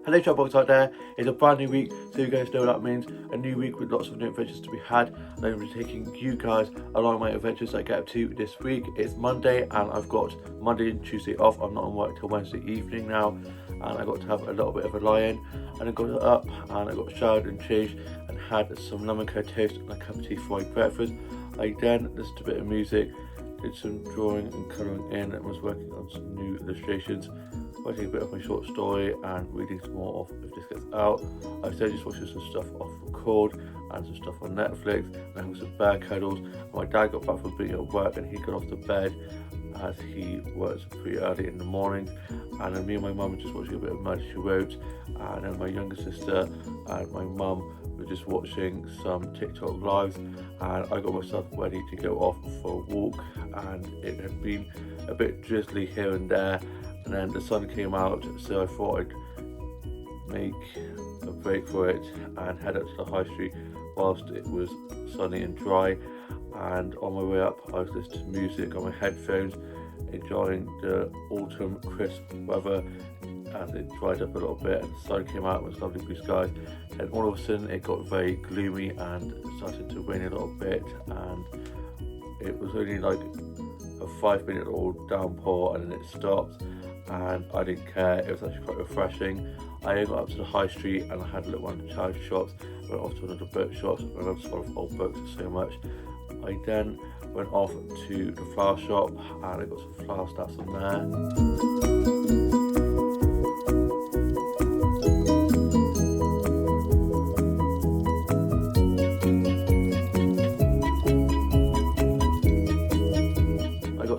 Hello Chatbox out there, it's a brand new week, so you guys know what that means. A new week with lots of new adventures to be had, and I'm going to be taking you guys along my adventures I get up to this week. It's Monday and I've got Monday and Tuesday off. I'm not on work till Wednesday evening now, and I got to have a little bit of a lie-in. And I got up and I got showered and changed and had some lemon curd toast and a cup of tea for my breakfast. I then listened to a bit of music, did some drawing and colouring in, and was working on some new illustrations, writing a bit of my short story and reading some more of If This Gets Out. I was then just watching some stuff off record and some stuff on Netflix, and having some bear cuddles. And my dad got back from being at work and he got off the bed as he works pretty early in the morning, and then me and my mum were just watching a bit of Murder, She Wrote, and then my younger sister and my mum were just watching some TikTok lives, and I got myself ready to go off for a walk. And it had been a bit drizzly here and there, and then the sun came out, so I thought I'd make a break for it and head up to the high street whilst it was sunny and dry. And on my way up I was listening to music on my headphones, enjoying the autumn crisp weather as it dried up a little bit and the sun came out with lovely blue skies. And all of a sudden it got very gloomy and it started to rain a little bit, and it was only like a 5-minute old downpour and then it stopped, and I didn't care. It was actually quite refreshing. I got up to the high street and I had a look at one of the charity shops, went off to another book shop. I love to of old books so much. I then went off to the flower shop and I got some flower stats on there.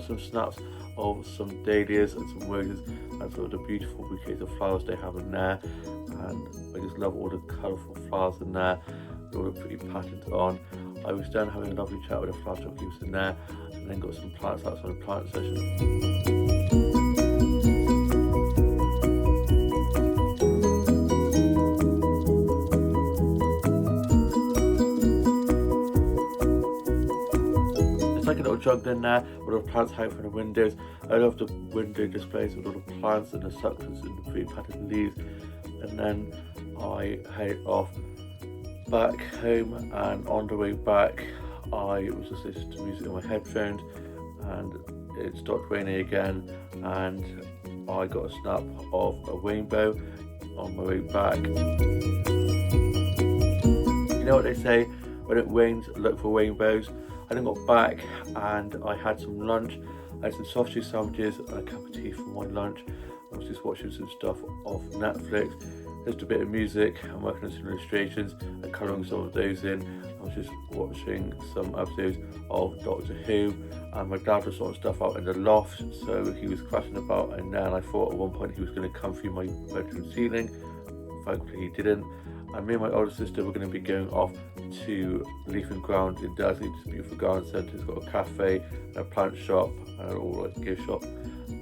Some snaps of some dahlias and some roses and some of the beautiful bouquets of flowers they have in there, and I just love all the colourful flowers in there. They all look pretty patterned on. I was then having a lovely chat with a flower shopkeeper in there, and then got some plants outside the plant session. Like a little jug in there with all the plants hanging from the windows. I love the window displays with all the plants and the succulents and the pretty patterned leaves. And then I headed off back home, and on the way back I was just listening to music on my headphones, and it stopped raining again, and I got a snap of a rainbow on my way back. You know what they say, when it rains look for rainbows. I then got back and I had some lunch. I had some sausage sandwiches and a cup of tea for my lunch. I was just watching some stuff off Netflix, just a bit of music. I'm working on some illustrations and colouring some of those in. I was just watching some episodes of Doctor Who, and my dad was sorting stuff out in the loft, so he was crashing about in there, and I thought at one point he was going to come through my bedroom ceiling. Thankfully he didn't. And me and my older sister were going to be going off to Leaf and Ground in Dursley, this beautiful garden centre. It's got a cafe and a plant shop and an all like gift shop,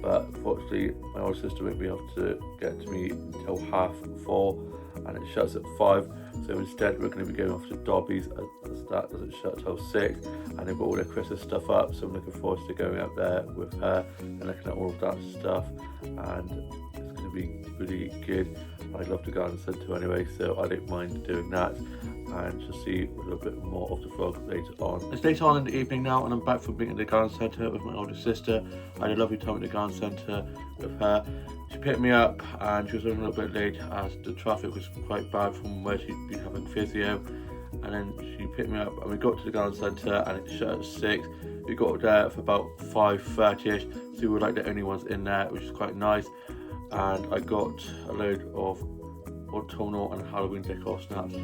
but unfortunately my older sister won't be able to get to me until 4:30, and it shuts at 5. So instead we're going to be going off to Dobby's as that doesn't shut till 6, and they've got all their Christmas stuff up, so I'm looking forward to going up there with her and looking at all of that stuff, and it's going to be really good. I love the garden centre anyway, so I don't mind doing that, and to see a little bit more of the vlog later on. It's later on in the evening now, and I'm back from being at the garden centre with my older sister. I had a lovely time at the garden centre with her. She picked me up and she was running a little bit late as the traffic was quite bad from where she'd been having physio, and then she picked me up and we got to the garden centre and it shut at 6. We got there for about 5:30ish, so we were like the only ones in there, which is quite nice. And I got a load of autumnal and Halloween decor snaps.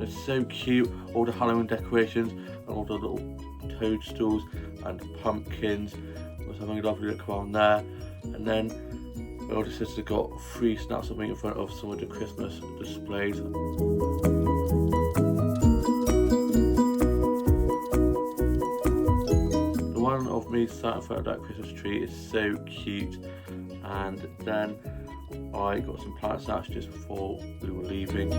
It's so cute, all the Halloween decorations and all the little toadstools and pumpkins. I was having a lovely look around there, and then my older sister got 3 snaps of me in front of some of the Christmas displays. The one of me sat in front of that Christmas tree is so cute. And then I got some plant snacks just before we were leaving.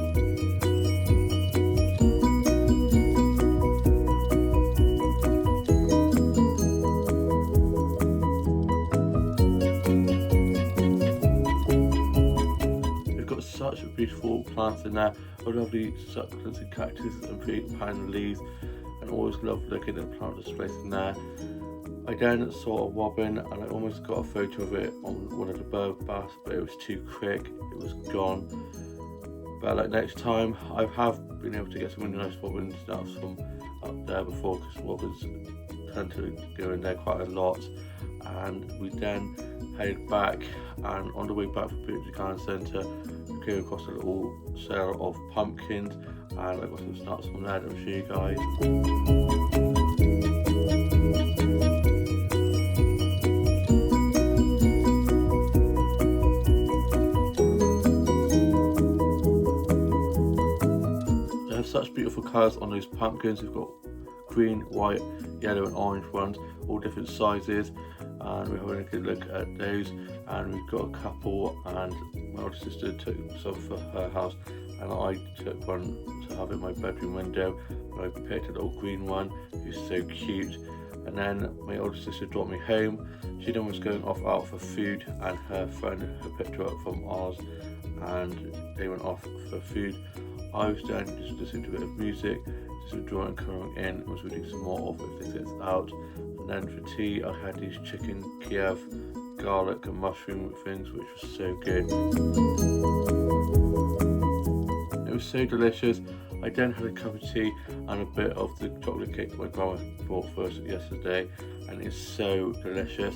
We've got such beautiful plants in there, lovely succulents and cactus and pretty pine leaves, and always love looking at the plant displays in there. I then saw a robin and I almost got a photo of it on one of the bird baths, but it was too quick, it was gone. But like next time, I have been able to get some really nice robin snaps from up there before, because robins tend to go in there quite a lot. And we then headed back, and on the way back from Bootsy Garden Centre, we came across a little sale of pumpkins, and I got some snaps from there that I'll show you guys. Such beautiful colours on those pumpkins. We've got green, white, yellow and orange ones, all different sizes, and we're having a good look at those. And we've got a couple, and my older sister took some for her house and I took one to have in my bedroom window, and I picked a little green one who's so cute. And then my older sister dropped me home. She then was going off out for food, and her friend had picked her up from ours and they went off for food. I was then just listening to a bit of music, just drawing, colouring in, and was reading some more of If This Gets Out. And then for tea I had these chicken Kiev, garlic and mushroom things, which was so good. It was so delicious. I then had a cup of tea and a bit of the chocolate cake that my grandma bought for us yesterday, and it's so delicious.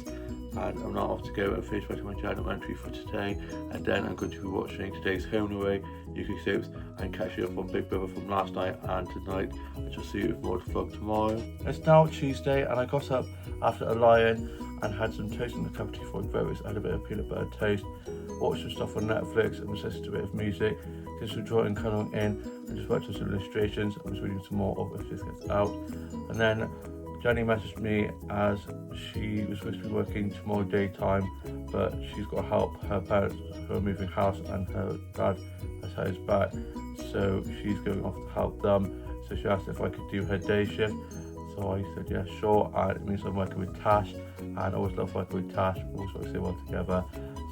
And I'm now off to go and finish my journal entry for today, and then I'm going to be watching today's Home and Away UK soaps and catching up on Big Brother from last night and tonight. I shall see you with more to vlog tomorrow. It's now Tuesday, and I got up after a lie-in and had some toast and a cup of tea for breakfast. I had a bit of peanut butter toast, watched some stuff on Netflix and was listening to a bit of music, did some drawing, colouring in, and just worked on some illustrations. I was reading some more of If This Gets Out. And then Jenny messaged me as she was supposed to be working tomorrow daytime, but she's got to help her parents who are moving house, and her dad has had his back, so she's going off to help them. So she asked if I could do her day shift, so I said yeah, sure. And it means I'm working with Tash, and I always love working with Tash, we also stay well together.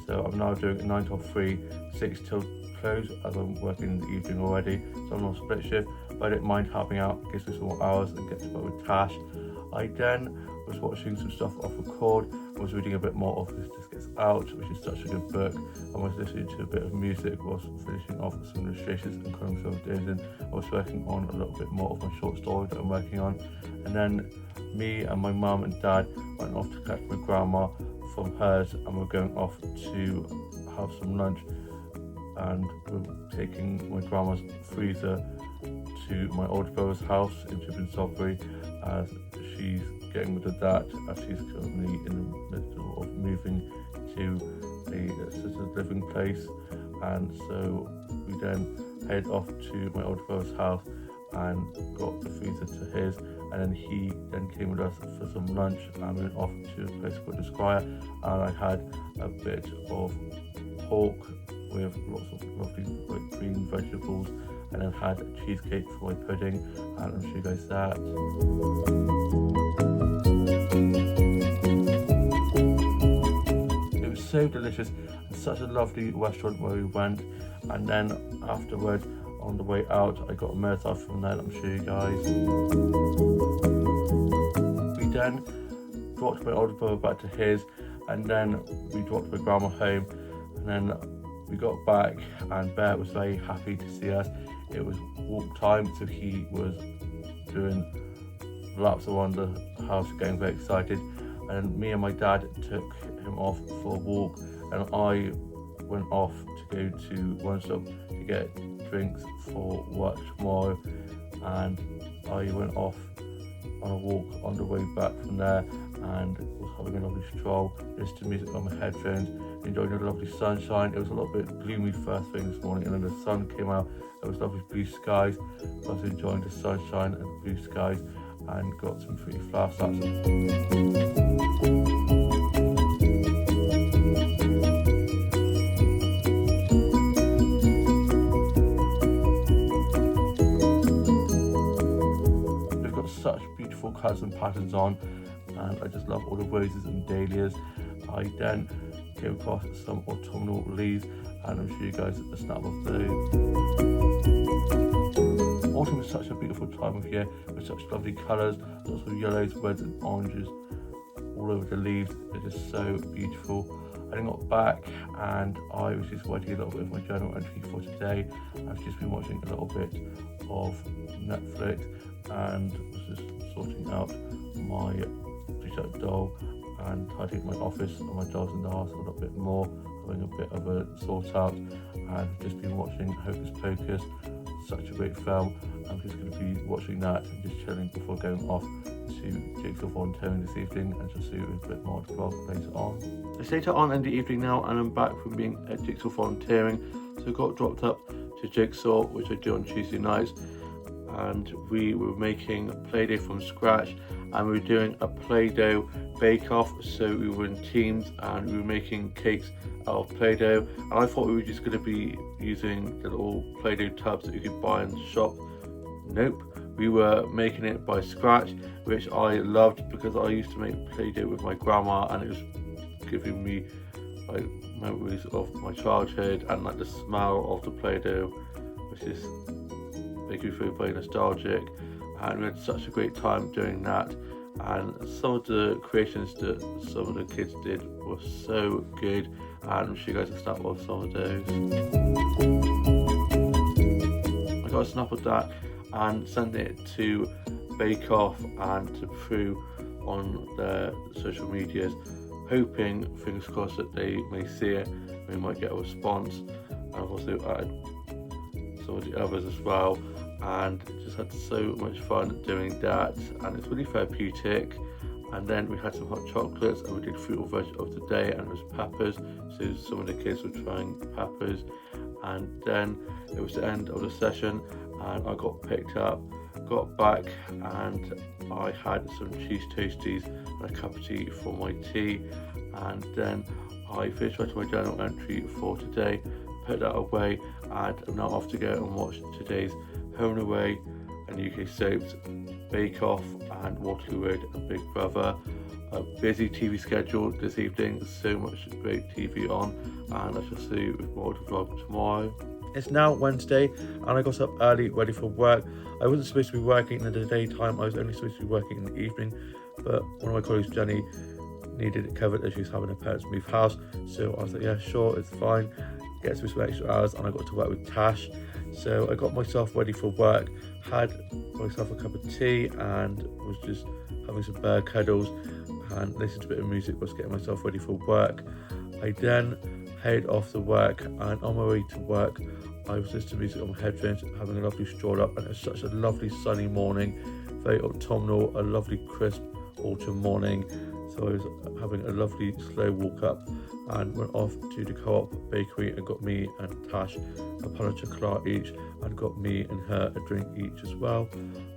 So I'm now doing 9 till 3, 6 till close, as I'm working in the evening already, so I'm on a split shift, but I don't mind helping out, gives me some more hours and get to work with Tash. I then was watching some stuff off record, and was reading a bit more of If This Gets Out, which is such a good book. I was listening to a bit of music whilst finishing off some illustrations and colouring some days in. I was working on a little bit more of my short story that I'm working on. And then me and my mum and dad went off to catch my grandma from hers, and we're going off to have some lunch, and we're taking my grandma's freezer to my older brother's house in Chipping Salisbury, as she's getting rid of that, as she's currently in the middle of moving to a assisted living place. And so we then head off to my older brother's house and got the freezer to his, and then he then came with us for some lunch, and we went off to a place called the Squire, and I had a bit of pork with lots of lovely green vegetables, and then had a cheesecake for my pudding, and I'll show you guys that. It was so delicious, and such a lovely restaurant where we went. And then afterward, on the way out, I got a Murtaugh from there, I'm sure you guys. We then dropped my older brother back to his, and then we dropped my grandma home, and then we got back, and Bear was very happy to see us. It was walk time, so he was doing laps around the house, getting very excited. And me and my dad took him off for a walk, and I went off to go to One Stop to get drinks for work tomorrow. And I went off on a walk on the way back from there, and was having a lovely stroll, listening to music on my headphones, enjoying the lovely sunshine. It was a little bit gloomy first thing this morning, and then the sun came out. There was lovely blue skies. I was enjoying the sunshine and the blue skies, and got some pretty flower starts. colours and patterns on, and I just love all the roses and dahlias. I then came across some autumnal leaves, and I'll show you guys a snap of those. Autumn is such a beautiful time of year with such lovely colours, lots of yellows, reds and oranges all over the leaves. It is so beautiful. I then got back and I was just writing a little bit of my journal entry for today. I've just been watching a little bit of Netflix and was just sorting out my t-shirt doll and tidying my office and my dolls in the house a little bit more, having a bit of a sort out, and I've just been watching Hocus Pocus, such a great film. I'm just going to be watching that and just chilling before going off to Jigsaw volunteering this evening, and just see a bit more to vlog later on. It's later on in the evening now, and I'm back from being at Jigsaw volunteering. So I got dropped up to Jigsaw, which I do on Tuesday nights, and we were making Play-Doh from scratch, and we were doing a Play-Doh bake-off. So we were in teams and we were making cakes out of Play-Doh, and I thought we were just going to be using the little Play-Doh tubs that you could buy in the shop. Nope, we were making it by scratch, which I loved because I used to make Play-Doh with my grandma, and it was giving me like memories of my childhood and like the smell of the Play-Doh, which is making me feel very nostalgic. And we had such a great time doing that, and some of the creations that some of the kids did were so good, and I'll show you guys a snap of some of those. I got a snap of that and sent it to Bake Off and to Prue on their social medias, hoping, fingers crossed, that they may see it, we might get a response. And I've also added some of the others as well, and just had so much fun doing that, and it's really therapeutic. And then we had some hot chocolates, and we did fruit or veg of the day, and it was peppers, so some of the kids were trying peppers. And then it was the end of the session, and I got picked up, got back, and I had some cheese toasties and a cup of tea for my tea. And then I finished writing my journal entry for today, put that away, and I'm now off to go and watch today's Home and Away and UK Soaps, Bake Off and Waterloo Road and Big Brother. A busy TV schedule this evening, so much great TV on, and I shall see you with more to vlog tomorrow. It's now Wednesday, and I got up early ready for work. I wasn't supposed to be working in the daytime, I was only supposed to be working in the evening, but one of my colleagues, Jenny, needed it covered as she was having her parents move house, so I was like, yeah, sure, it's fine. Get some extra hours, and I got to work with Tash. So I got myself ready for work, had myself a cup of tea, and was just having some bear cuddles and listening to a bit of music, was getting myself ready for work. I then headed off to work, and on my way to work I was listening to music on my headphones, having a lovely stroll up, and it was such a lovely sunny morning, very autumnal, a lovely crisp autumn morning. So I was having a lovely slow walk up and went off to the Co-op bakery and got me and Tash a pan of chocolate each, and got me and her a drink each as well.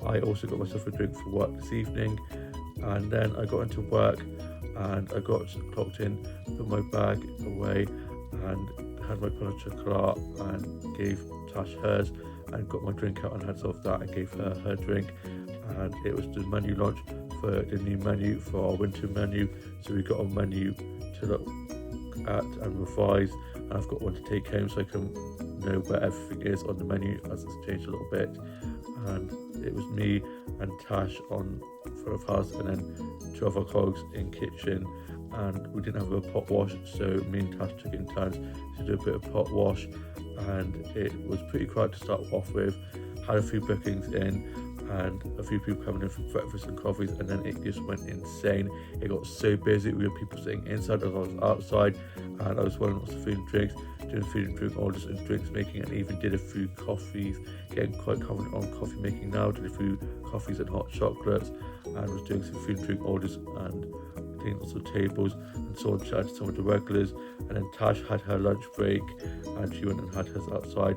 I also got myself a drink for work this evening, and then I got into work and I got clocked in, put my bag away and had my pan of chocolate and gave Tash hers, and got my drink out and had some of that and gave her her drink. And it was the menu launch for the new menu for our winter menu, so we got a menu to look at and revise, and I've got one to take home so I can know where everything is on the menu as it's changed a little bit. And it was me and Tash on front of house, and then two of our colleagues in kitchen, and we didn't have a pot wash, so me and Tash took it in turns to do a bit of pot wash, and it was pretty quiet to start off with. Had a few bookings in and a few people coming in for breakfast and coffees, and then it just went insane. It got so busy. We had people sitting inside as I was outside, and I was running lots of food and drinks, doing food and drink orders and drinks making, and even did a few coffees, getting quite confident on coffee making now. Did a few coffees and hot chocolates, and was doing some food and drink orders and cleaning lots of tables, and so on, chatted to some of the regulars. And then Tash had her lunch break and she went and had hers outside,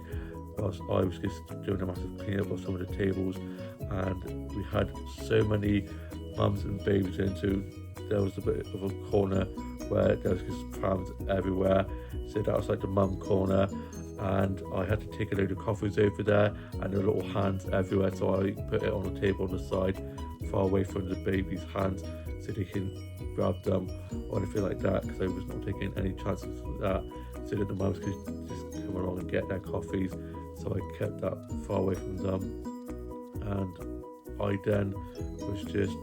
whilst I was just doing a massive clean up of some of the tables. And we had so many mums and babies in, so there was a bit of a corner where there was just prams everywhere, so that was like the mum corner, and I had to take a load of coffees over there, and there were little hands everywhere, so I put it on the table on the side far away from the baby's hands so they can grab them or anything like that, because I was not taking any chances with that, so that the mums could just come along and get their coffees. So I kept that far away from them, and I then was just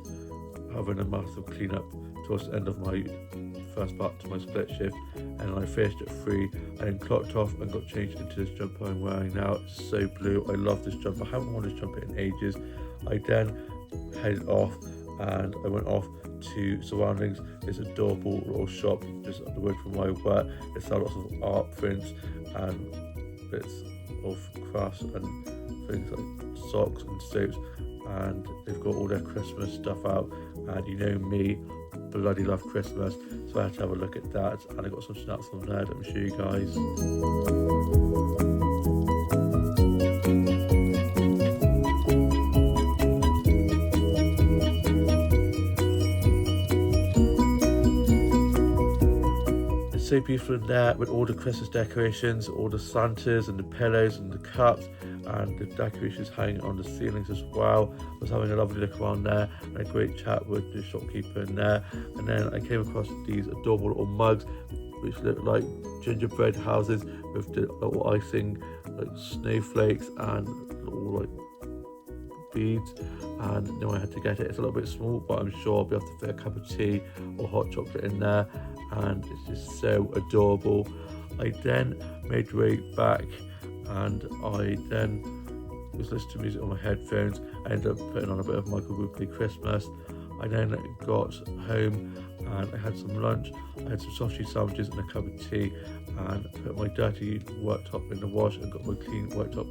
having a massive clean up towards the end of my first part to my split shift, and I finished at 3 and then clocked off and got changed into this jumper I'm wearing now. It's so blue. I love this jumper. I haven't worn this jumper in ages. I then headed off and I went off to Surroundings. There's an adorable little shop just up the road from my work. They sell lots of art prints and bits of crafts and things like socks and soaps, and they've got all their Christmas stuff out, and you know me, bloody love Christmas, so I had to have a look at that, and I got some snaps from there that I'm show you guys. So beautiful in there with all the Christmas decorations, all the Santas and the pillows and the cups and the decorations hanging on the ceilings as well. I was having a lovely look around there and a great chat with the shopkeeper in there, and then I came across these adorable little mugs which look like gingerbread houses with the little icing like snowflakes and little like beads, and you know I had to get it. It's a little bit small, but I'm sure I'll be able to fit a cup of tea or hot chocolate in there, and it's just so adorable. I then made my way back and I then was listening to music on my headphones. I ended up putting on a bit of Michael Bublé Christmas. I then got home and I had some lunch. I had some sausage sandwiches and a cup of tea, and put my dirty worktop in the wash and got my clean worktop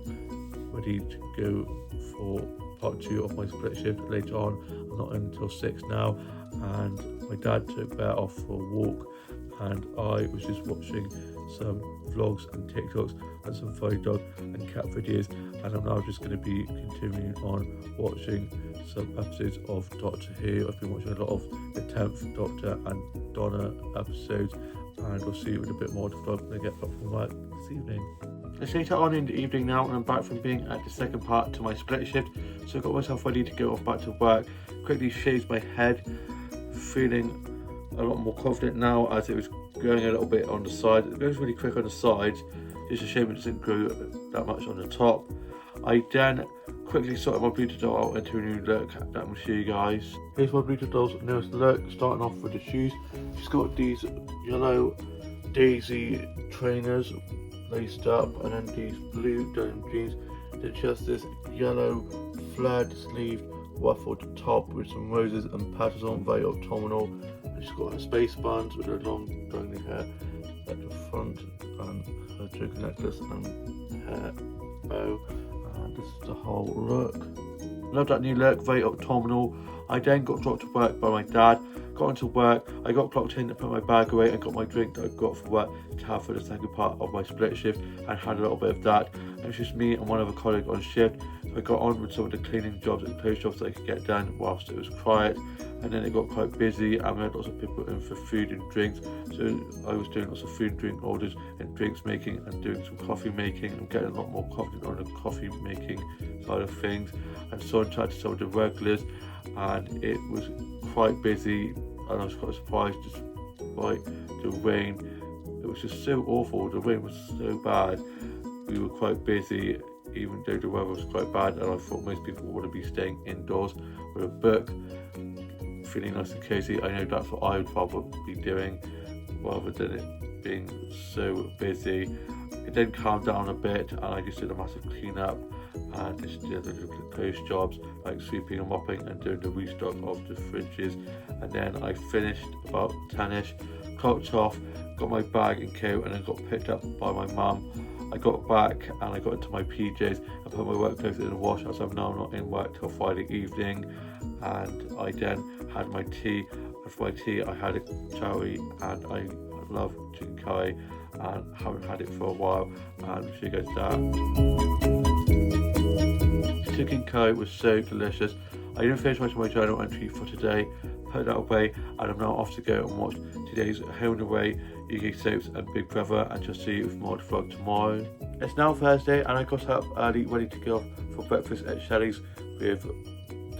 ready to go for part 2 of my split shift later on. I'm not in until 6 now, and my dad took Bear off for a walk, and I was just watching some vlogs and TikToks and some funny dog and cat videos, and I'm now just going to be continuing on watching some episodes of Doctor Who. I've been watching a lot of the 10th Doctor and Donna episodes, and we'll see you with a bit more to vlog when I get back from work this evening. It's later on in the evening now, and I'm back from being at the second part to my split shift, so I got myself ready to go off back to work. Quickly shaved my head, feeling a lot more confident now as it was going a little bit on the side. It goes really quick on the sides, just a shame it doesn't grow that much on the top. I then quickly sorted my Bluetooth doll out into a new look that I'm going to show you guys. Here's my Bluetooth doll's newest look, starting off with the shoes. She's got these yellow daisy trainers laced up, and then these blue denim jeans. Then she has this yellow flared sleeved ruffled top with some roses and patches on, very autumnal. And she's got her space buns with her long dangling hair at the front, and her choker necklace and hair bow, and this is the whole look. Love that new look, very autumnal. I then got dropped to work by my dad. Got into work, I got clocked in, put my bag away and got my drink that I got for work to have for the second part of my split shift, and had a little bit of that. It was just me and one other colleague on shift, so I got on with some of the cleaning jobs and clothes jobs that I could get done whilst it was quiet. And then it got quite busy, and we had lots of people in for food and drinks, so I was doing lots of food and drink orders and drinks making and doing some coffee making. I'm getting a lot more confident on the coffee making side of things, and so I chatted to some of the regulars, and it was quite busy, and I was quite surprised despite the rain. It was just so awful. The rain was so bad. We were quite busy even though the weather was quite bad, and I thought most people would be staying indoors with a book, feeling nice and cozy. I know that's what I would probably be doing rather than it being so busy. It then calmed down a bit, and I just did a massive clean up and just did little close jobs like sweeping and mopping and doing the restock of the fridges. And then I finished about 10ish, clocked off, got my bag and coat, and then got picked up by my mum. I got back and I got into my PJs and put my work clothes in the wash, as I'm now not in work till Friday evening. And I then had my tea, and for my tea I had a cherry, and I love chicken curry and haven't had it for a while, and she goes that. Chicken curry was so delicious. I didn't finish writing my journal entry for today, put that away, and I'm now off to go and watch today's Home and Away, UK Soaps and Big Brother, and just see you with more to vlog tomorrow. It's now Thursday, and I got up early ready to go for breakfast at Shelley's with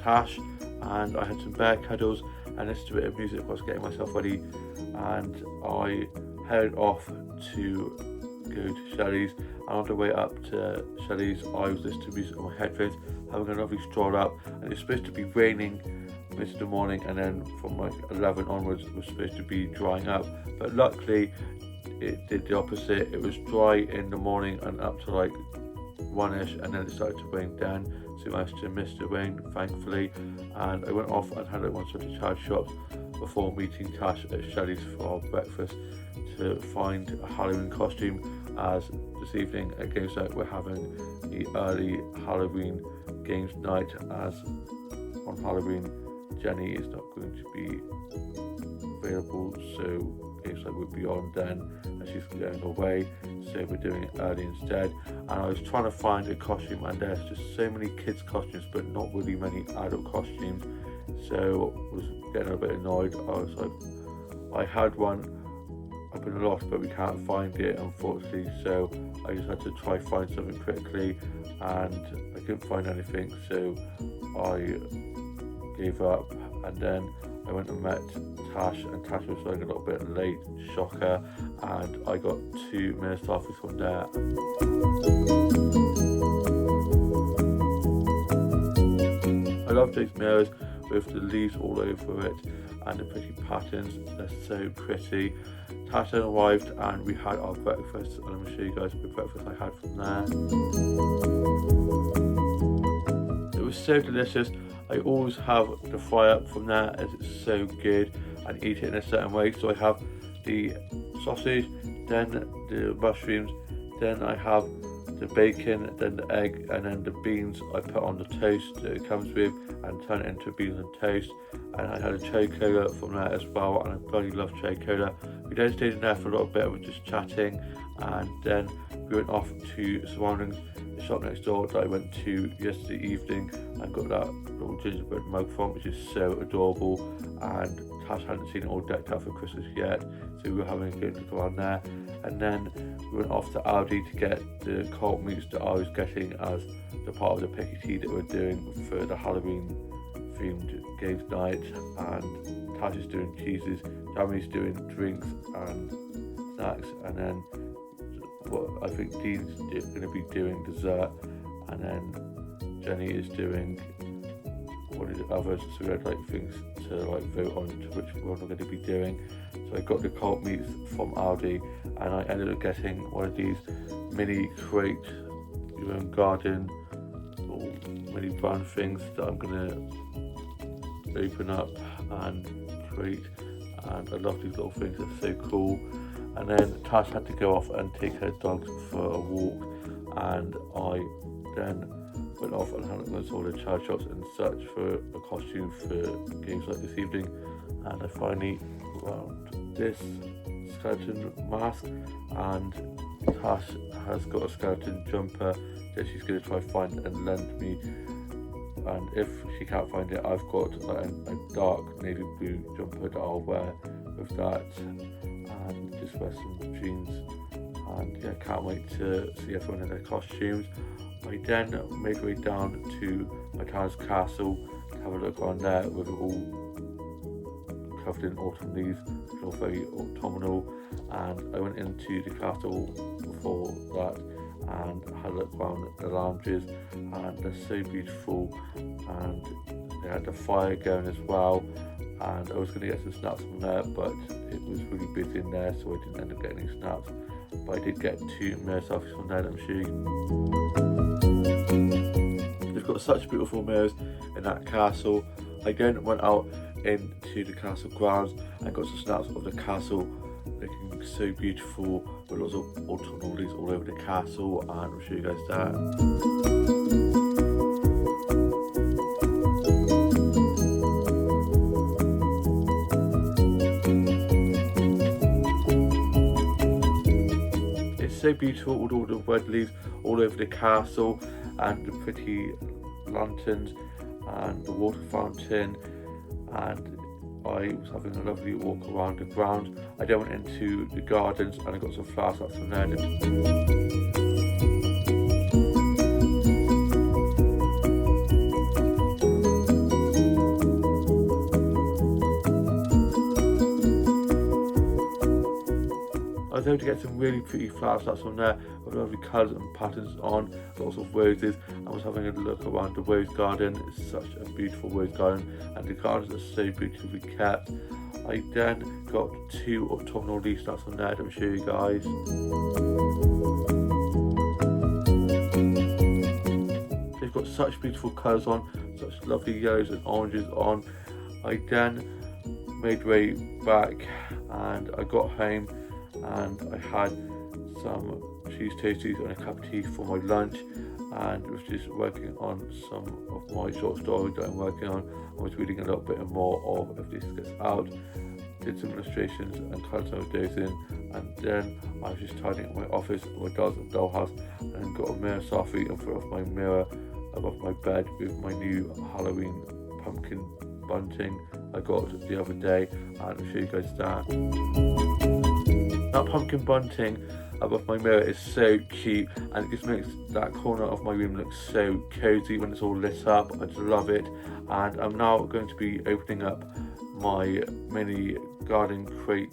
Tash and I had some bear cuddles and listened to a bit of music while I was getting myself ready, and I headed off to go to Shelley's. And on the way up to Shelley's, I was listening to music on my headphones, having a lovely stroll up, and it's supposed to be raining most of the morning, and then from like 11 onwards it was supposed to be drying up, but luckily it did the opposite. It was dry in the morning and up to like 1ish, and then it started to rain down, so I managed to miss the rain thankfully, and I went off and had a once at the charge shops before meeting Tash at Shelley's for our breakfast to find a Halloween costume, as this evening at Games Night we're having the early Halloween games night, as on Halloween Jenny is not going to be available, so Games Night will be on then and she's going away, so we're doing it early instead. And I was trying to find a costume, and there's just so many kids costumes but not really many adult costumes, so I was getting a bit annoyed. I was like, I had one up in the loft but we can't find it unfortunately, so I just had to try find something quickly and I couldn't find anything, so I gave up. And then I went and met Tash, and Tash was running a little bit late, shocker, and I got 2 mini starfies from there. I love these mirrors with the leaves all over it and the pretty patterns, they're so pretty. Tash then arrived and we had our breakfast, and I'm going to show you guys the breakfast I had from there. It was so delicious. I always have the fry up from there as it's so good, and eat it in a certain way. So I have the sausage, then the mushrooms, then I have the bacon, then the egg, and then the beans I put on the toast that it comes with and turn it into beans and toast. And I had a cherry cola from there as well, and I bloody love cherry cola. We then stayed in there for a little bit of just chatting, and then we went off to Surroundings, the shop next door that I went to yesterday evening, and got that little gingerbread mug from, which is so adorable, and Tash hadn't seen it all decked out for Christmas yet, so we were having a good look around there. And then we went off to Aldi to get the cold meats that I was getting as the part of the picky tea that we're doing for the Halloween themed games night, and Tash is doing cheeses, Jamie's doing drinks and snacks, and then what I think Dean's going to be doing dessert, and then Jenny is doing one of the others, so we had like things to like vote on to which one we're going to be doing. So I got the cold meats from Aldi, and I ended up getting one of these mini crate your own garden or mini brand things that I'm going to open up and create, and I love these little things, they're so cool. And then Tash had to go off and take her dogs for a walk, and I then went off and had to go to all the charge shops and search for a costume for games like this evening, and I finally found this skeleton mask, and Tash has got a skeleton jumper that she's going to try find and lend me, and if she can't find it, I've got a dark navy blue jumper that I'll wear with that, and just wear some jeans, and yeah, can't wait to see everyone in their costumes. I then made my way down to my cousin's castle to have a look around there with it all covered in autumn leaves, which are very autumnal, and I went into the castle before that and had a look around the lounges, and they're so beautiful, and they had the fire going as well, and I was going to get some snaps from there, but it was really busy in there, so I didn't end up getting any snaps, but I did get 2 mirror selfies from there that I'm shooting. They've got such beautiful mirrors in that castle. I then went out into the castle grounds and got some snaps of the castle looking so beautiful with lots of autumnal leaves all over the castle, and I'll show you guys that. So beautiful with all the red leaves all over the castle, and the pretty lanterns and the water fountain, and I was having a lovely walk around the grounds. I then went into the gardens and I got some flowers up from there. was able to get some really pretty flower starts on there with lovely colours and patterns on, lots of roses. I was having a look around the rose garden. It's such a beautiful rose garden, and the gardens are so beautifully kept. I then got 2 autumnal leaf starts on there that I'll show you guys. They've got such beautiful colours on, such lovely yellows and oranges on. I then made way back and I got home and I had some cheese toasties and a cup of tea for my lunch, and was just working on some of my short stories that I'm working on. I was reading a little bit more of If This Gets Out, did some illustrations and cut some of those in, and then I was just tidying up my office, my dollhouse, and got a mirror selfie in front of my mirror above my bed with my new Halloween pumpkin bunting I got the other day, and I'll show you guys that. That pumpkin bunting above my mirror is so cute, and it just makes that corner of my room look so cozy when it's all lit up. I just love it. And I'm now going to be opening up my mini garden crate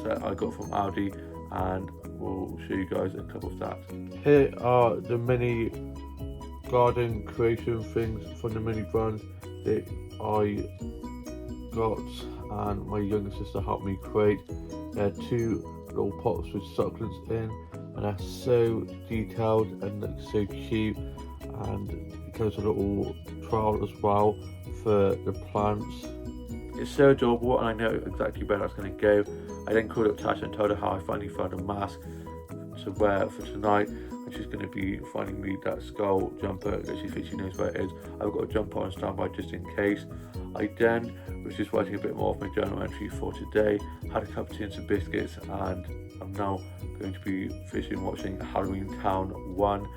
set I got from Aldi, and we'll show you guys a couple of that. Here are the mini garden creation things from the mini brands that I got and my younger sister helped me create. There are 2 little pots with succulents in, and they're so detailed and look so cute, and it comes with a little trowel as well for the plants. It's so adorable, and I know exactly where that's going to go. I then called up Tasha and told her how I finally found a mask to wear for tonight, and she's going to be finding me that skull jumper that she thinks she knows where it is. I've got a jumper on standby just in case. I then was just writing a bit more of my journal entry for today, had a cup of tea and some biscuits, and I'm now going to be finishing watching Halloween Town 1.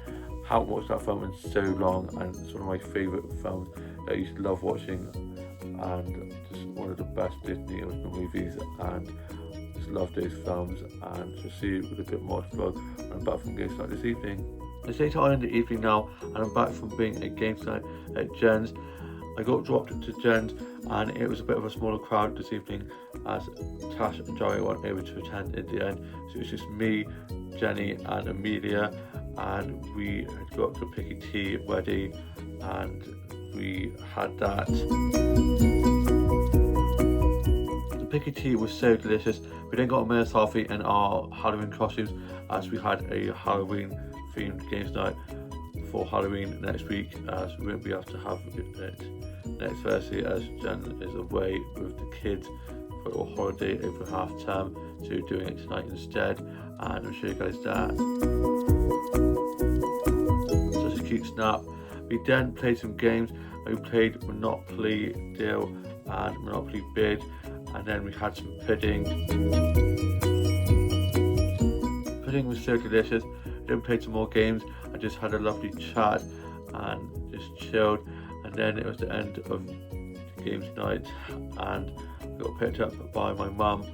Haven't watched that film in so long, and it's one of my favourite films that I used to love watching, and just one of the best Disney original movies, and just love those films. And to see it with a bit more to vlog when I'm back from games night this evening. It's later on in the evening now, and I'm back from being at games night at Jen's. I got dropped to Jen's, and it was a bit of a smaller crowd this evening as Tash and Joey weren't able to attend in the end. So it was just me, Jenny and Amelia, and we had got the picky tea ready, and we had that. The picky tea was so delicious. We then got a mirror selfie in our Halloween costumes, as we had a Halloween themed games night for Halloween next week, as we won't be able to have it next Thursday as Jen is away with the kids for a holiday over half term, so we're doing it tonight instead, and I'll show you guys that. Such a cute snap. We then played some games. We played Monopoly Deal and Monopoly Bid, and then we had some pudding. Pudding was so delicious. We then played some more games and just had a lovely chat and just chilled. And then it was the end of the games night, and I got picked up by my mum.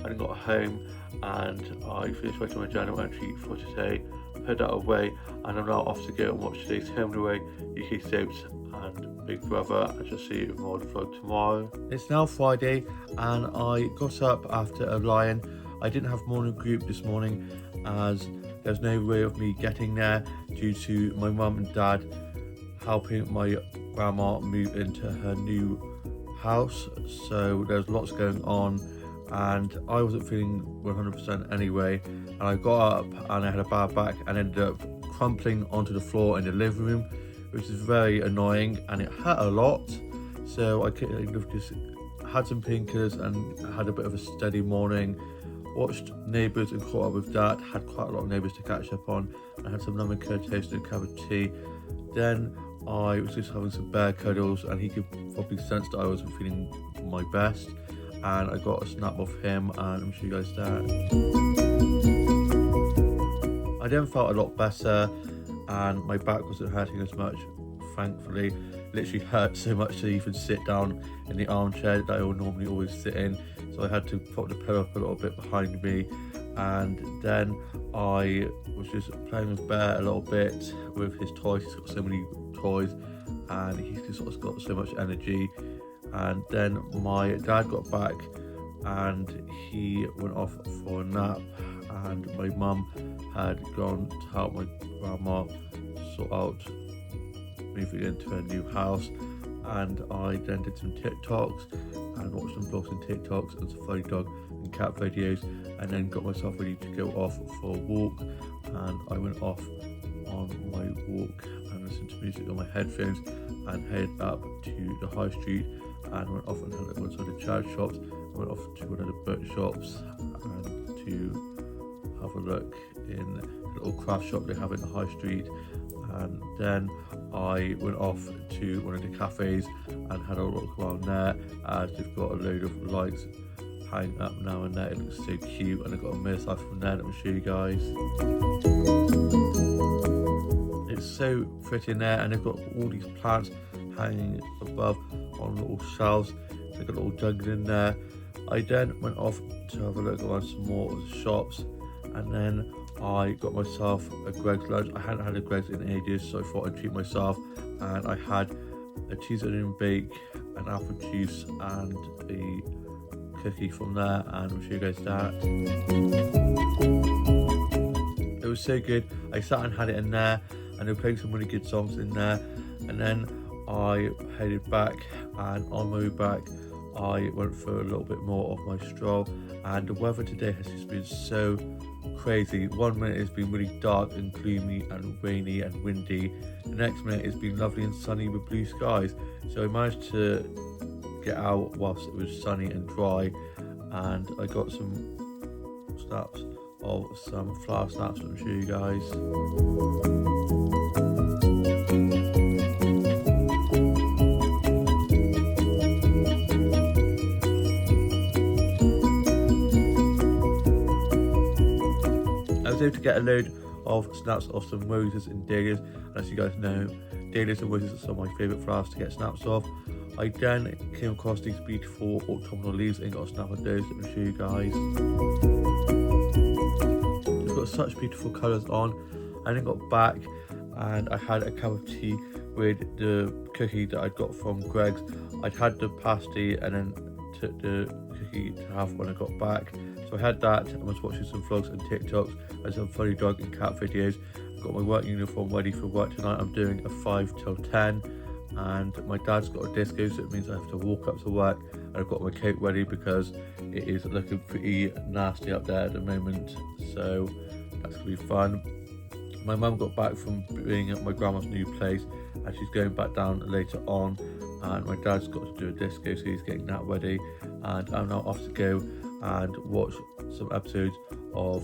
I then got home and I finished writing my journal entry for today, put that away, and I'm now off to go and watch today's Home and Away, UK Soaps and Big Brother. I shall see you with more of the vlog tomorrow. It's now Friday, and I got up after a lie-in. I didn't have morning group this morning as there's no way of me getting there due to my mum and dad helping my grandma move into her new house, so there's lots going on and I wasn't feeling 100% anyway, and I got up and I had a bad back and ended up crumpling onto the floor in the living room, which is very annoying and it hurt a lot. So I kind of just had some painkillers and had a bit of a steady morning. Watched Neighbours and caught up with that. Had quite a lot of Neighbours to catch up on. I had some lemon curd toast and a cup of tea. Then I was just having some bear cuddles, and he could probably sense that I wasn't feeling my best. And I got a snap of him, and I'm sure you guys that. I then felt a lot better, and my back wasn't hurting as much, thankfully. It literally hurt so much to even sit down in the armchair that I would normally always sit in. So I had to put the pillow up a little bit behind me, and then I was just playing with Bear a little bit with his toys. He's got so many toys and he's just got so much energy. And then my dad got back and he went off for a nap, and my mum had gone to help my grandma sort out moving into a new house, and I then did some TikToks and watched some vlogs and TikToks and some funny dog and cat videos, and then got myself ready to go off for a walk. And I went off on my walk and listened to music on my headphones and headed up to the high street and went off and had a look inside the charity shops. I went off to one of the bookshops and to have a look in the little craft shop they have in the high street, and then I went off to one of the cafes and had a look around there, as they've got a load of lights hanging up now and there. It looks so cute, and I got a mirror slice from there. Let me show you guys. It's so pretty in there, and they've got all these plants hanging above on little shelves. They've got a little jungle in there. I then went off to have a look around some more of the shops, and then I got myself a Greggs lunch. I hadn't had a Greggs in ages, so I thought I'd treat myself, and I had a cheese onion bake, an apple juice, and a cookie from there, and I'll show you guys that. It was so good. I sat and had it in there, and they were playing some really good songs in there, and then I headed back, and on my way back I went for a little bit more of my stroll. And the weather today has just been so crazy. 1 minute it's been really dark and gloomy and rainy and windy. The next minute it's been lovely and sunny with blue skies. So I managed to get out whilst it was sunny and dry, and I got some snaps of some flower snaps. Let me show you guys. I was able to get a load of snaps of some roses and dahlias, and as you guys know, dahlias and roses are some of my favourite flowers to get snaps of. I then came across these beautiful autumnal leaves and got a snap of those. Let me show you guys. It's got such beautiful colours on. I then got back and I had a cup of tea with the cookie that I got from Greggs. I'd had the pasty and then took the cookie to have when I got back. So I had that and was watching some vlogs and TikToks and some funny dog and cat videos. I got my work uniform ready for work tonight. I'm doing a 5 till 10, and my dad's got a disco, so it means I have to walk up to work, and I've got my coat ready because it is looking pretty nasty up there at the moment, so that's gonna be fun. My mum got back from being at my grandma's new place, and she's going back down later on, and my dad's got to do a disco, so he's getting that ready, and I'm now off to go and watch some episodes of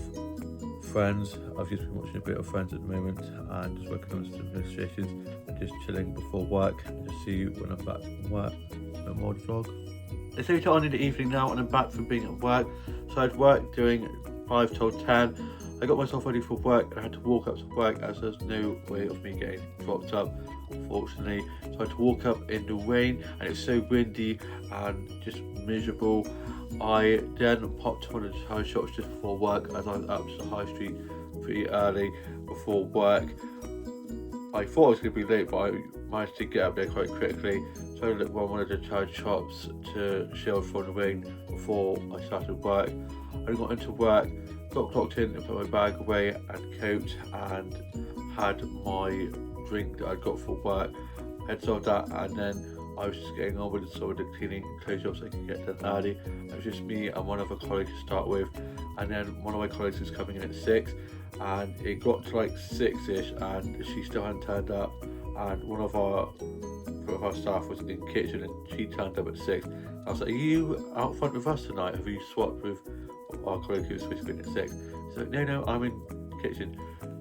Friends. I've just been watching a bit of Friends at the moment and just working on some illustrations and just chilling before work, and just see you when I'm back from work. No more vlog. It's later on in the evening now, and I'm back from being at work. So I'd work doing 5 till 10. I got myself ready for work and I had to walk up to work as there's no way of me getting dropped up, unfortunately. So I had to walk up in the rain, and it's so windy and just miserable. I then popped to one of the toy shops just before work, as I was up to the high street pretty early before work. I thought I was going to be late, but I managed to get up there quite quickly. So I looked around one of the toy shops to shield from the rain before I started work. I got into work, got clocked in and put my bag away and coat, and had my drink that I got for work. I had sold that, and then I was just getting on with some of the cleaning and clothes jobs so I could get done early. It was just me and one other colleague to start with, and then one of my colleagues was coming in at 6, and it got to like 6ish and she still hadn't turned up, and one of our staff was in the kitchen and she turned up at 6. I was like, are you out front with us tonight? Have you swapped with our colleague who was supposed to be in at 6? She's like, no, I'm in the kitchen.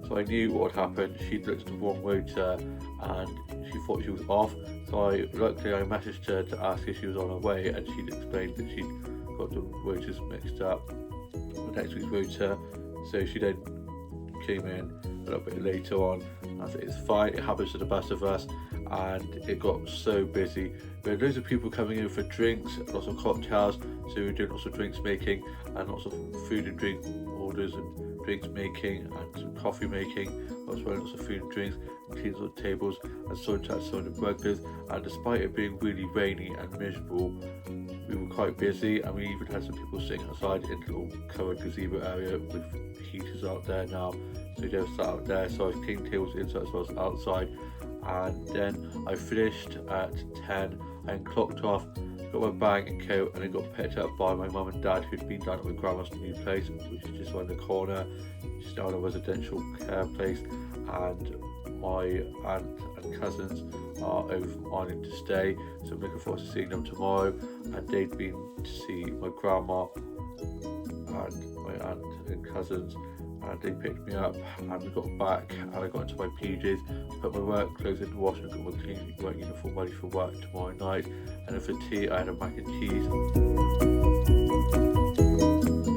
So I knew what had happened. She'd looked at the wrong rota and she thought she was off. So luckily I messaged her to ask if she was on her way, and she'd explained that she'd got the rotas mixed up with next week's rota. So she then came in a little bit later on. I said, it's fine, it happens to the best of us. And it got so busy. We had loads of people coming in for drinks, lots of cocktails. So we were doing lots of drinks making and lots of food and drink orders and drinks making and some coffee making. I was running lots of food and drinks. cleaned all the tables and sorted out some of the burglars. And despite it being really rainy and miserable, we were quite busy, and we even had some people sitting outside in the little covered gazebo area with heaters out there now. So we just sat out there, so I cleaned tables inside as well as outside. And then I finished at 10 and clocked off, got my bag and coat, and then got picked up by my mum and dad, who'd been down at my grandma's new place, which is just around the corner. It's now a residential care place, and my aunt and cousins are over from Ireland to stay, so I'm looking forward to seeing them tomorrow. And they'd been to see my grandma and my aunt and cousins, and they picked me up, and we got back, and I got into my PJs, put my work clothes in the wash, and got my clean work uniform ready for work tomorrow night. And then for tea I had a mac and cheese.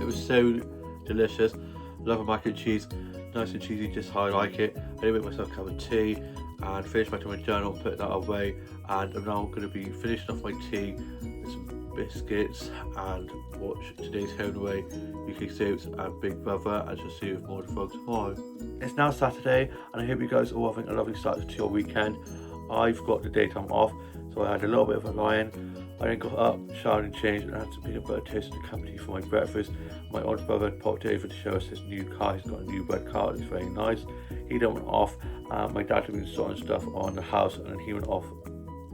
It was so delicious. Love a mac and cheese, nice and cheesy, just how I like it. I did make myself a cup of tea and finished writing my journal, put that away, and I'm now going to be finishing off my tea with some biscuits and watch today's Home and Away, UK Soaps and Big Brother, and shall see you with more vlog tomorrow. It's now Saturday, and I hope you guys are all having a lovely start to your weekend. I've got the daytime off, so I had a little bit of a lie-in. I then got up, showered and changed, and had some peanut butter toast and a cup of tea for my breakfast. My older brother had popped over to show us his new car. He's got a new red car, it's very nice. He then went off, and my dad had been sorting stuff on the house, and then he went off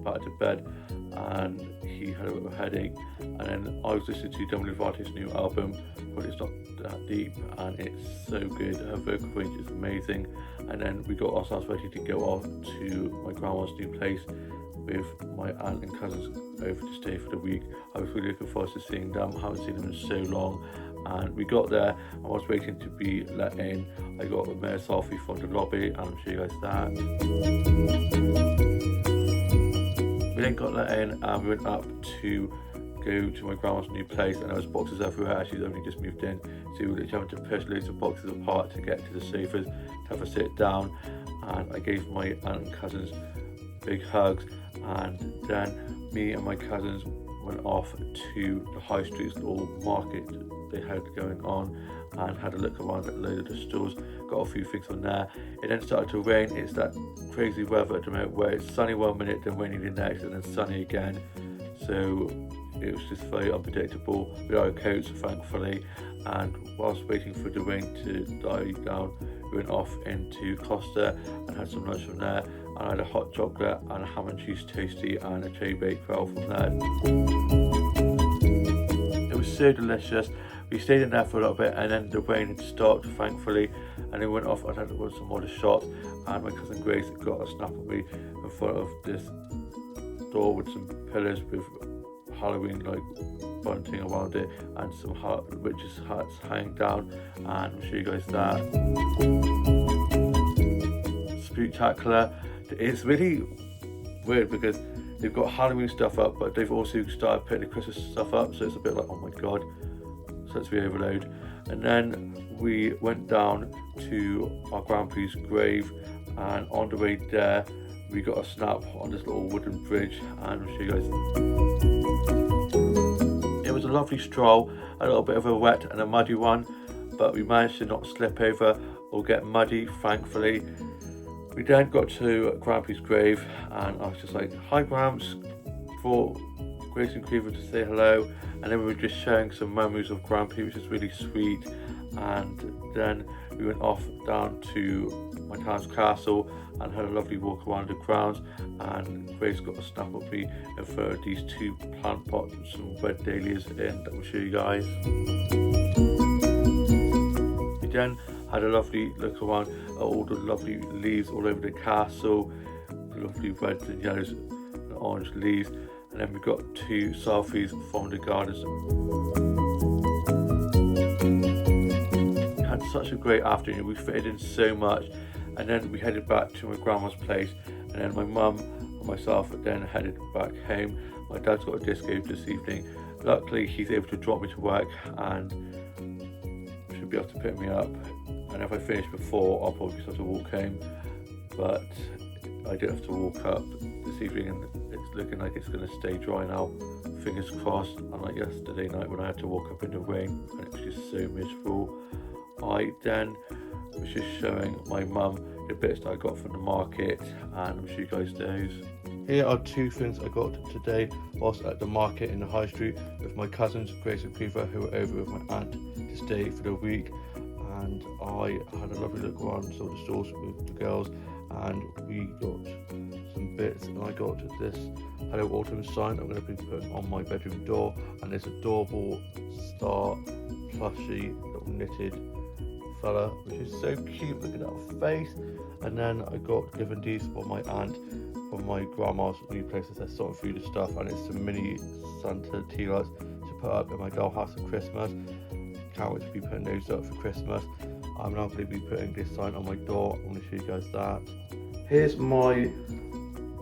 back to bed, and he had a bit of a headache. And then I was listening to Demi Lovato's new album, but it's not that deep, and it's so good. Her vocal range is amazing. And then we got ourselves ready to go off to my grandma's new place with my aunt and cousins over to stay for the week. I was really looking forward to seeing them. I haven't seen them in so long. And we got there, I was waiting to be let in. I got a mayor selfie from the lobby, and I'll show you guys that. We then got let in, and we went up to go to my grandma's new place, and there was boxes everywhere. She's only just moved in, so we were literally having to push loads of boxes apart to get to the sofas to have a sit down. And I gave my aunt and cousins big hugs, and then me and my cousins went off to the high street's little market they had going on, and had a look around at a load of the stores, got a few things on there. It then started to rain. It's that crazy weather at the moment where it's sunny one minute, then rainy the next, and then sunny again. So it was just very unpredictable. We had our coats, thankfully, and whilst waiting for the rain to die down, we went off into Costa and had some lunch from there. And I had a hot chocolate and a ham and cheese toasty and a cherry bakewell from there. It was so delicious. We stayed in there for a little bit, and then the rain had stopped, thankfully, and then went off and had some more shots. And my cousin Grace got a snap of me in front of this door with some pillars with Halloween like bunting around it, and some witches' hats hanging down, and I'll show you guys that. Spooktacular. It's really weird because they've got Halloween stuff up, but they've also started putting the Christmas stuff up, so it's a bit like, oh my god, sensory overload. And then we went down to our grandpa's grave, and on the way there we got a snap on this little wooden bridge, and I'll show you guys. It was a lovely stroll, a little bit of a wet and a muddy one, but we managed to not slip over or get muddy, thankfully. We then got to Grampy's grave, and I was just like, hi Gramps, for Grace and Cleaver to say hello, and then we were just sharing some memories of Grampy, which is really sweet. And then we went off down to my town's castle and had a lovely walk around the grounds, and Grace got a snap of me in front of these two plant pots with some red dahlias in that we'll show you guys. We then had a lovely look around at all the lovely leaves all over the castle, the lovely reds and yellows and orange leaves, and then we got two selfies from the gardens. We had such a great afternoon, we fitted in so much, and then we headed back to my grandma's place, and then my mum and myself then headed back home. My dad's got a disco this evening. Luckily he's able to drop me to work and should be able to pick me up, and if I finish before I'll probably just have to walk home, but I do have to walk up this evening, and it's looking like it's going to stay dry now, fingers crossed, unlike yesterday night when I had to walk up in the rain and it was just so miserable. I then was just showing my mum the bits that I got from the market, and I'll show you guys those. Here are two things I got today whilst at the market in the high street with my cousins Grace and Cooper, who were over with my aunt to stay for the week, and I had a lovely look around some of the stores with the girls, and we got some bits, and I got this Hello Autumn sign I'm going to be putting on my bedroom door, and this adorable star plushy little knitted fella, which is so cute. Look at that face. And then I got given these for my aunt from my grandma's new place as they're sorting through the stuff, and it's some mini Santa tea lights to put up in my dollhouse for Christmas. Can't wait to be putting those up for Christmas. I'm now going to be putting this sign on my door. I'm going to show you guys that. Here's my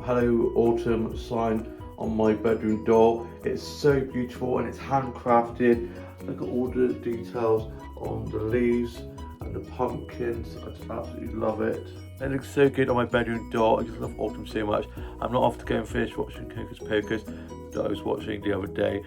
Hello Autumn sign on my bedroom door. It's so beautiful and it's handcrafted. Look at all the details on the leaves and the pumpkins. I just absolutely love it. It looks so good on my bedroom door. I just love autumn so much. I'm not off to go and finish watching Hocus Pocus that I was watching the other day,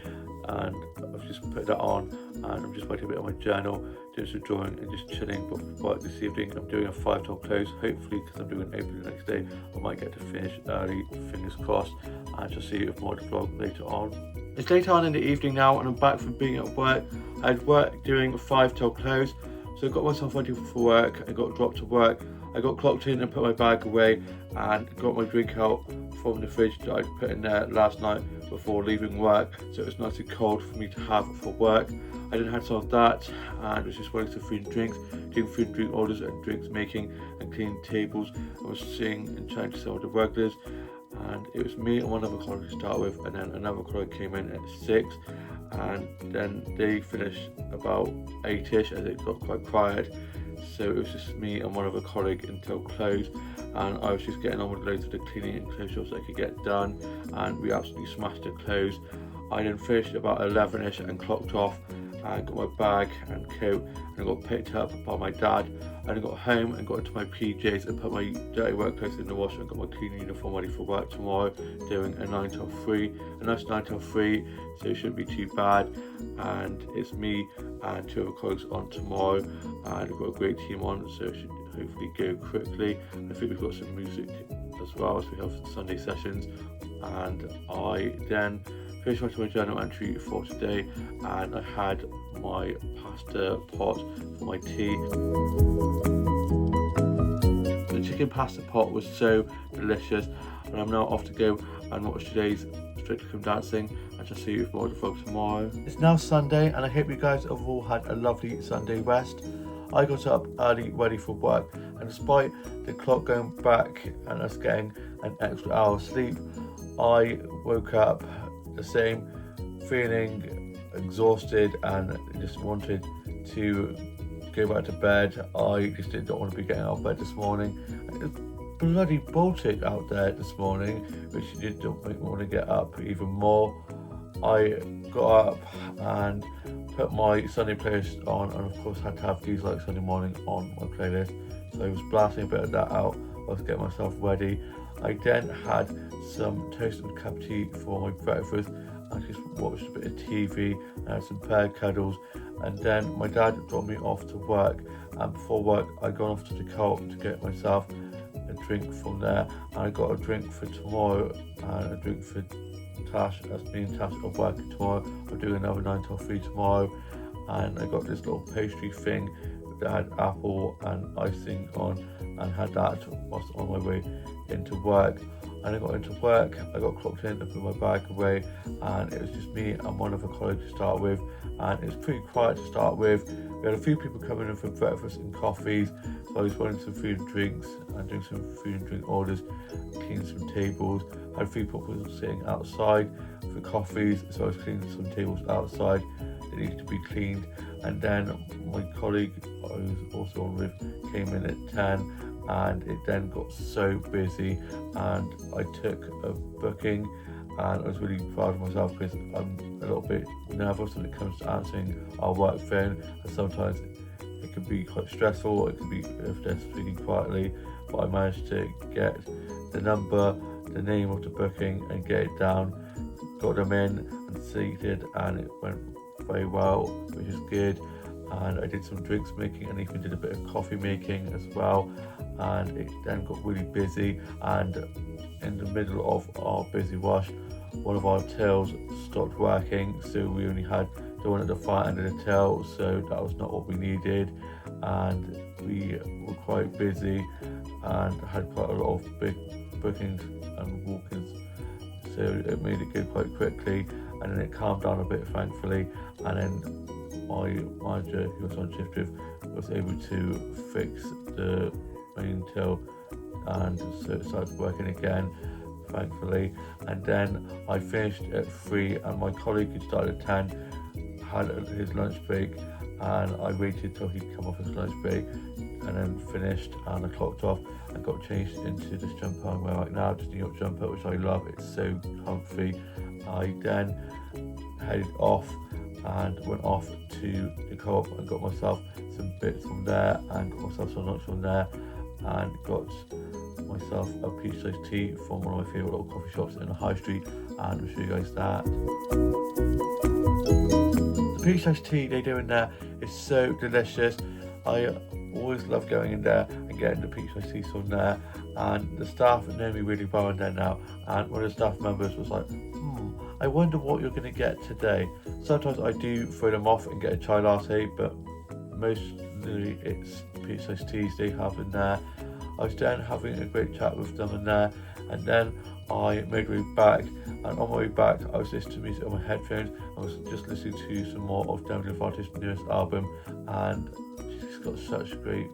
and I've just put that on, and I'm just writing a bit on my journal, doing some drawing and just chilling before this evening. I'm doing a 5 till close, hopefully, because I'm doing an opening the next day. I might get to finish early, fingers crossed, and just see you with more to vlog later on. It's later on in the evening now, and I'm back from being at work. I had work doing a 5 till close, so I got myself ready for work. I got dropped to work. I got clocked in and put my bag away, and got my drink out from the fridge that I put in there last night before leaving work, so it was nice and cold for me to have for work. I then had some of that, and was just waiting for food and drinks, doing food and drink orders and drinks making and cleaning tables. I was sitting and chatting to some of the regulars, and it was me and one other colleague to start with, and then another colleague came in at 6, and then they finished about 8ish as it got quite quiet. So it was just me and one other colleague until close, and I was just getting on with loads of the cleaning and close jobs I could get done, and we absolutely smashed it close. I then finished about 11ish and clocked off and got my bag and coat and got picked up by my dad. And I got home and got into my PJs and put my dirty work clothes in the washer and got my clean uniform ready for work tomorrow, doing a 9 till 3, a nice 9 till 3, so it shouldn't be too bad. And it's me and 2 other colleagues on tomorrow, and I've got a great team on, so it should hopefully go quickly. I think we've got some music as well as we have Sunday sessions, and I then finished my journal entry for today, and I had my pasta pot for my tea. The chicken pasta pot was so delicious, and I'm now off to go and watch today's Strictly Come Dancing, and just see you with more of the vlog tomorrow. It's now Sunday, and I hope you guys have all had a lovely Sunday rest. I got up early ready for work, and despite the clock going back and us getting an extra hour of sleep, I woke up the same, feeling exhausted and just wanted to go back to bed. I just did not want to be getting out of bed this morning. It was bloody Baltic out there this morning, which did not make me want to get up even more. I got up and put my Sunday playlist on, and of course had to have These Like Sunday Morning on my playlist, so I was blasting a bit of that out whilst getting myself ready. I then had some toast and a cup of tea for my breakfast. I just watched a bit of TV and had some pear cuddles, and then my dad dropped me off to work, and before work I'd gone off to the Co-op to get myself a drink from there, and I got a drink for tomorrow and a drink for Tash, as me and Tash are working tomorrow. I'm doing another 9 till 3 tomorrow, and I got this little pastry thing that had apple and icing on, and had that whilst on my way into work. And I got into work, I got clocked in and put my bag away, and it was just me and one other colleague to start with, and it was pretty quiet to start with. We had a few people coming in for breakfast and coffees, so I was wanting some food and drinks and doing some food and drink orders, cleaning some tables. I had a few people sitting outside for coffees, so I was cleaning some tables outside that needed to be cleaned. And then my colleague I was also on with came in at 10, and it then got so busy, and I took a booking, and I was really proud of myself because I'm a little bit nervous when it comes to answering our work phone, and sometimes it can be quite stressful. It can be if they're speaking quietly, but I managed to get the number, the name of the booking, and get it down, got them in and seated, and it went very well, which is good. and I did some drinks making and even did a bit of coffee making as well. And it then got really busy, and in the middle of our busy wash, one of our tills stopped working, so we only had the one at the far end of the till, so that was not what we needed, and we were quite busy and had quite a lot of big bookings and walk-ins, so it made it go quite quickly, and then it calmed down a bit, thankfully. And then my manager, who was on shift with, was able to fix the main till, and so it started working again, thankfully. And then I finished at 3, and my colleague who started at 10 had his lunch break, and I waited till he'd come off his lunch break and then finished, and I clocked off and got changed into this jumper I'm wearing right now, this New York jumper, which I love. It's so comfy. I then headed off and went off to the Co-op and got myself some bits from there, and got myself some lunch from there, and got myself a peach iced tea from one of my favourite little coffee shops in the high street, and I'll show you guys that. The peach iced tea they do in there is so delicious. I always love going in there and getting the peach iced tea from there, and the staff know me really well in there now, and one of the staff members was like, I wonder what you're going to get today. Sometimes I do throw them off and get a chai latte, but mostly it's peach iced teas they have in there. I was then having a great chat with them in there, and then I made my way back, and on my way back I was listening to music on my headphones. I was just listening to some more of Demi Lovato's newest album, and she's got such great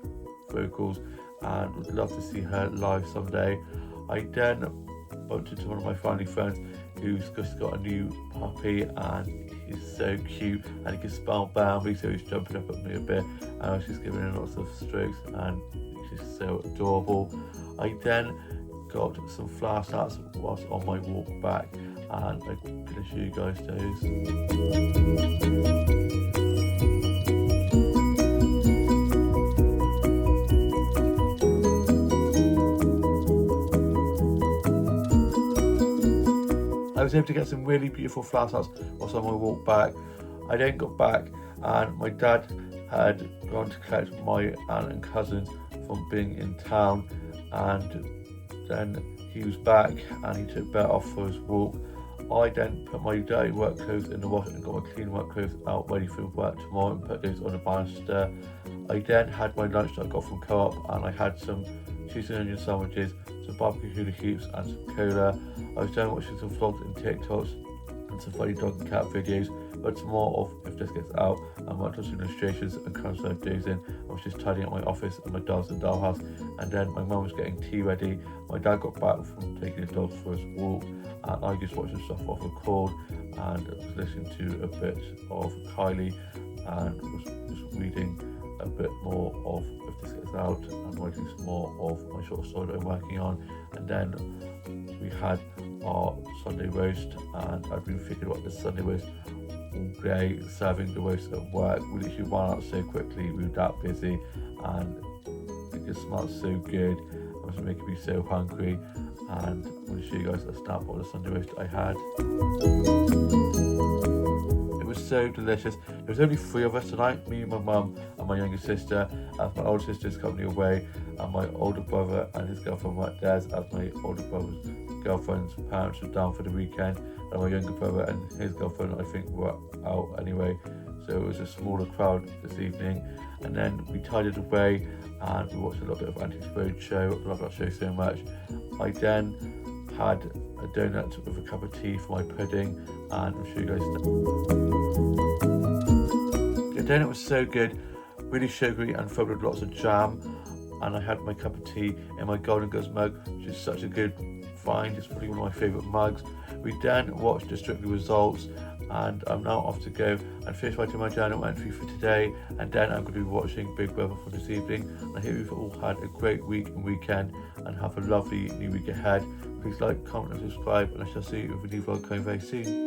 vocals, and would love to see her live someday. I then bumped into one of my family friends who's just got a new puppy, and he's so cute, and he can spell Bambi, so he's jumping up at me a bit, and I was just giving him lots of strokes, and he's just so adorable. I then got some flower starts whilst on my walk back, and I'm going to show you guys those. I was able to get some really beautiful flower starts whilst on my walk back. I then got back, and my dad had gone to collect my aunt and cousins from being in town, and then he was back and he took Bert off for his walk. I then put my dirty work clothes in the wash and got my clean work clothes out ready for work tomorrow and put those on the banister. I then had my lunch that I got from Co-op, and I had some cheese and onion sandwiches, some barbecue hula hoops and some cola. I was then watching some vlogs and TikToks and some funny dog and cat videos, but some more of If This Gets Out, and worked on some illustrations and transferred those in. I was just tidying up my office and my dolls and dollhouse, and then my mum was getting tea ready. My dad got back from taking his dogs for his walk, and I just watched some stuff off record and was listening to a bit of Kylie, and was just reading a bit more of If This Gets Out and writing some more of my short story that I'm working on. And then we had our Sunday roast, and I've been thinking about this Sunday roast all day, serving the roast at work. We literally ran out so quickly, we were that busy, and it just smelled so good. It was making me so hungry, and I'm going to show you guys a snap of the Sunday roast I had. It was so delicious. There was only 3 of us tonight, me, my mum and my younger sister, as my older sister's currently away, and my older brother and his girlfriend were at theirs, as my older brother's girlfriend's parents were down for the weekend, and my younger brother and his girlfriend I think were out anyway, so it was a smaller crowd this evening. And then we tidied away and we watched a little bit of Antiques Roadshow. I love that show so much. I then had a donut with a cup of tea for my pudding, and I'll show you guys that. The donut was so good, really sugary and filled with lots of jam, and I had my cup of tea in my Golden Girls mug, which is such a good find. It's probably one of my favourite mugs. We then watched the Strictly results, and I'm now off to go and finish writing my journal entry for today, and then I'm going to be watching Big Brother for this evening. And I hope you've all had a great week and weekend, and have a lovely new week ahead. Please like, comment and subscribe, and I shall see you with a new vlog coming very soon.